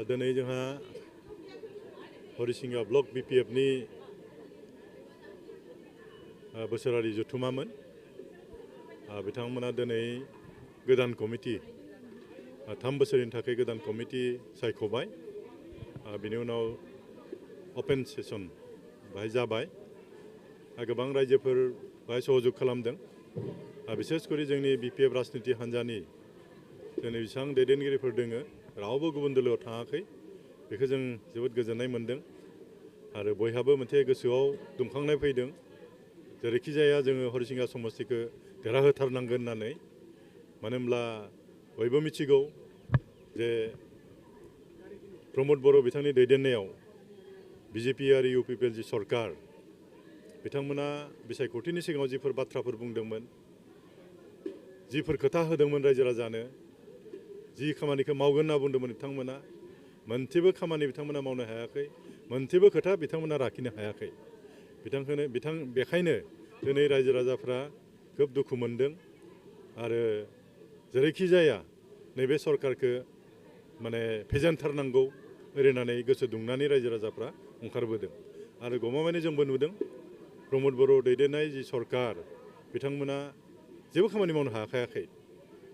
दिनै जोंहा हरिसिंगा ब्लक बिपिएफनि बोसोरारि जथुमामोन। बिथांमोना दिनै गोदान कमिटि 3 बोसोरनि थाखाय गोदान कमिटि सायख'बाय। बिनि उनाव अपेन सेसन बाहाय जाबाय। गोबां रायजोफोर बाहाय सहयोग खालामदों। बिसेसकरि जोंनि बिपिएफ राजनिति हान्जानि दिनै बेसेबां दैदेनगिरिफोर दोङो रावबो गुबुन दोलोआव थाङाखै। बेखौ जों जोबोद गोजोननाय मोन्दों आरो बयहाबो मोनसे गोसोआव दुंखांनाय फैदों। जेरैखि जाया जोङो हरिसिंगा समस्तिखौ देरहाहोथारनांगोन होननानै। मानो होनब्ला बयबो मिथिगौ जे प्रमद बर' बिथांनि दैदेननायाव बिजेपि आरो इउपिपिएल जि सरकार बिथांमोना बिसायख'थिनि सिगाङाव जिफोर बाथ्राफोर बुंदोंमोन, जिफोर खोथा होदोंमोन रायजो राजानो, जि खामानिखौ मावगोन होनना बुंदोंमोन बिथांमोना मोनसेबो खामानि बिथांमोना मावनो हायाखै, मोनसेबो खोथा बिथांमोना लाखिनो हायाखै। बेखायनो दिनै रायजो राजाफ्रा खोब दुखु मोनदों आरो जेरैखि जाया नैबे सरकारखौ फेजेनथारनांगौ ओरैनानै गोसो दुंनानै रायजो राजाफ्रा ओंखारबोदों। आरो गमामायैनो जोंबो नुदों प्रमद बर' दैदेननाय जि सरकार बिथांमोना जेबो खामानि मावनो हाखायाखै।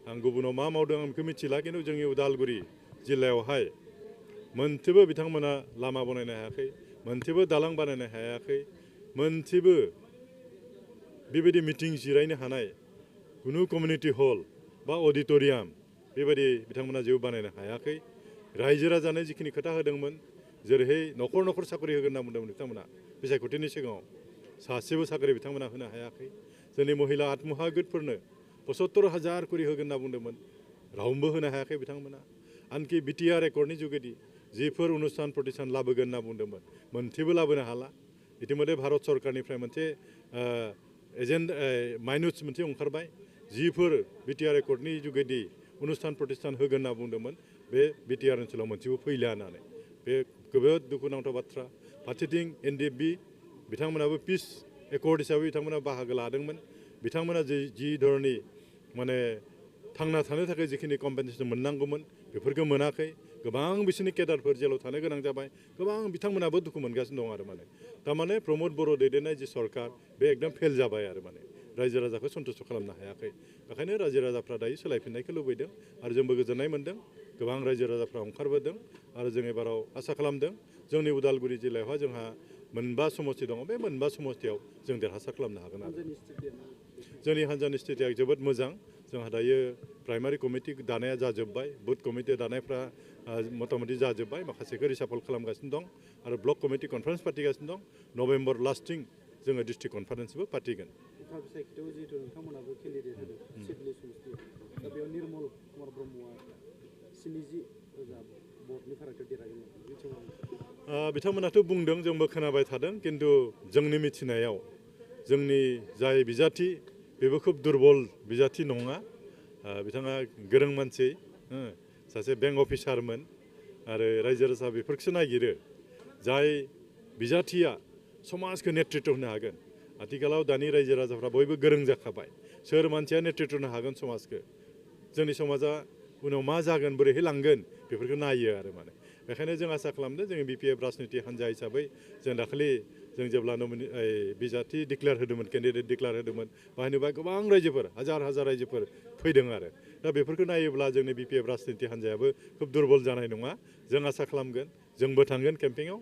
आं गुबुनाव मा मावदों आं बेखौ मिथिला, खिन्थु जोंनि उदालगुरि जिल्लायावहाय मोनसेबो बिथांमोना लामा बानायनो हायाखै, मोनसेबो दालां बानायनो हायाखै, मोनसेबो बेबायदि मिटिं जिरायनो हानाय कुनु कमिउनिटि हल बा अडिट'रियाम बेबायदि बिथांमोना जेबो बानायनो हायाखै। रायजो राजानो जिखिनि खोथा होदोंमोन, जेरैहाय न'खर न'खर साख्रि होगोन होनना बुंदोंमोन बिथांमोना बिसायख'थिनि सिगाङाव, सासेबो साख्रि बिथांमोना होनो हायाखै। जोंनि महिला आत्महागतफोरनो 75,000 करि होगोन होनना बुंदोंमोन, रावबो होनो हायाखै बिथांमोना। आनखि बिटिआर एकर्डनि जुगेदि जिफोर अनुस्थान प्रतिष्ठान लाबोगोन होनना बुंदोंमोन मोनसेबो लाबोनो हाला। इतिमध्य भारत सरकारनिफ्राय मोनसे माइनुस मोनसे ओंखारबाय, जिफोर बिटिआर एकर्डनि जुगेदि अनुस्थान प्रतिष्ठान होगोन होनना बुंदोंमोन बे बिटिआर ओनसोलाव मोनसेबो फैला होननानै। बे जोबोद दुखुनांथाव बाथ्रा। फारसेथिं एनडिएफबि बिथांमोनाबो पिस एकर्ड हिसाबै बिथांमोना बाहागो लादोंमोन। बिथांमोना जि धरननि थांना थानो थाखाय जिखिनि कम्पेनसेसन मोननांगौमोन बेफोरखौ मोनाखै। गोबां बिसोरनि केडारफोर जेलाव थानो गोनां जाबाय। गोबां बिथांमोनाबो दुखु मोनगासिनो दं आरो थारमाने प्रमद बर' दैदेननाय जि सरकार बे एकदम फेल जाबाय आरो रायजो राजाखौ सन्थुस्ट खालामनो हायाखै। बेखायनो रायजो राजाफ्रा दायो सोलायफिननायखौ लुबैदों आरो जोंबो गोजोननाय मोन्दों। गोबां रायजो राजाफ्रा ओंखारबोदों आरो जों एबाराव आसा खालामदों जोंनि उदालगुरि जिल्लायावहाय जोंहा 4 समस्ति दङ, बे 4 समस्तियाव जों देरहासार खालामनो हागोन आरो। जोंनि हान्जानि स्थितिया जोबोद मोजां। जोंहा दायो प्राइमारि कमिटि दानाया जाजोब्बाय, बुथ कमिटि दानायफ्रा मथा-मथि जाजोब्बाय, माखासेखौ रिसाफल खालामगासिनो दं आरो ब्लक कमिटि कनफारेन्स पार्टिगासिनो दं। नभेम्बर लास्टिं जोङो डिस्ट्रिक्ट कनफारेन्सबो पार्टिगोन। बिसायख'थियाव जिहेतु नोंथांमोनाबो केन्डिडेट होदों सिडली समस्ति, दा बेयाव निर्मल कुमार ब्रह्मआ 70 रोजा भटनि फारागथियाव देरहागोन। बिथांमोनाथ' बुंदों, जोंबो खोनाबाय थादों, खिन्थु जोंनि मिथिनायाव जोंनि जाय बिजाथि बेबो खोब दुरबल बिजाथि नङा। बिथाङा गोरों मानसि, सासे बेंक अफिसारमोन आरो रायजो राजा बेफोरखौसो नागिरो जाय बिजाथिया समाजखौ नेतृत्व होनो हागोन। आथिखालाव दानि रायजो राजाफ्रा बयबो गोरों जाखाबाय, सोर मानसिया नेतृत्व होनो हागोन समाजखौ, जोंनि समाजा उनाव मा जागोन, बोरैहाय लांगोन बेफोरखौ नायो आरो बेखायनो जों आसा खालामदों जोंनि बिपिएफ राजनिति हान्जा हिसाबै जों दाखालि जों जेब्ला बिजाथि डिक्लेयार होदोंमोन, केन्डिडेट डिक्लेयार होदोंमोन, बाहायनोबा गोबां रायजोफोर हाजार रायजोफोर फैदों आरो। दा बेफोरखौ नायोब्ला जोंनि बिपिएफ राजनिति हान्जायाबो खोब दुरबल जानाय नङा। जों आसा खालामगोन, जोंबो थांगोन केम्पिंआव,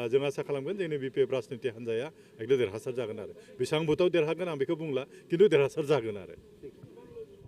जों आसा खालामगोन जोंनि बिपिएफ राजनिति हान्जाया एकदम देरहासार जागोन आरो। बेसेबां भोटआव देरहागोन आं बेखौ बुंला, खिन्थु देरहासार जागोन आरो।